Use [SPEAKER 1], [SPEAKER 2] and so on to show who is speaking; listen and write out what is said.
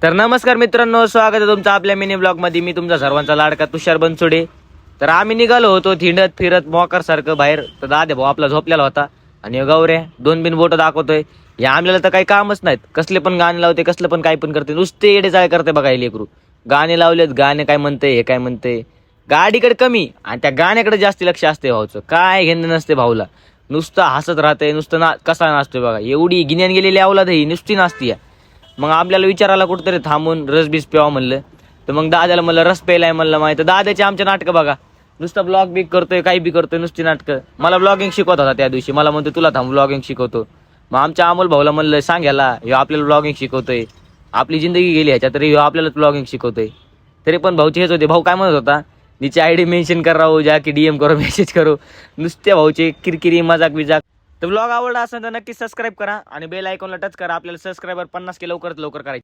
[SPEAKER 1] तर नमस्कार मित्रांनो, स्वागत आहे तुमचं आपल्या मिनी ब्लॉग मध्ये. मी तुमचा सर्वांचा लाडका तुषार बनसोडे. तर आम्ही निघालो होतो थिंडत फिरत मोकर सारखं बाहेर. तर दादे भाऊ आपला झोपलेला होता आणि गौऱ्या दोन बिन बोट दाखवतोय. या आमल्याला तर काही कामच नाहीत, कसले पण गाणे लावते, कसलं पण काही पण करते, नुसते येडे जाळे करते बघा हे लेकरू. गाणे लावलेत, गाणे काय म्हणते, हे काय म्हणते. गाडीकडे कमी आणि त्या गाण्याकडे जास्त लक्ष असते भाऊचं. काय घेणं नसते भाऊला, नुसतं हसत राहते, नुसतं कसा नाचतोय बघा. एवढी गिन्यान गेलेली अवलाद ही नुसती नाचती. मग आपल्याला विचारायला कुठेतरी थांबून रस बीस प्यावा म्हणलं. तर मग दादाला म्हणलं रस प्यायलाय म्हणलं. माहिती दादाचे आमच्या नाटकं बघा, नुसतं ब्लॉग बिग करतोय, काही बी करतोय, नुसती नाटकं. मला ब्लॉगिंग शिकवत होता त्या दिवशी, मला म्हणतो तुला थांब ब्लॉगिंग शिकवतो. मग आमच्या अमोल भाऊला म्हणलं सांग याला, ह्यो आपल्याला ब्लॉगिंग शिकवतोय. आपली जिंदगी गेली ह्याच्या, तरी ह्यो आपल्याला ब्लॉगिंग शिकवतोय. तरी पण भाऊचे हेच होते. भाऊ काय म्हणत होता, नीचे आयडी मेन्शन करावं, जा की डीएम करो, मेसेज करो. नुसत्या भाऊचे किरकिरी मजाक बिजाक. तर ब्लॉग आवडला असेल तर नक्की सबस्क्राईब करा आणि बेल आयकॉनला टच करा. आपल्याला सबस्क्रायबर 50 के लवकरात लवकर करायचे.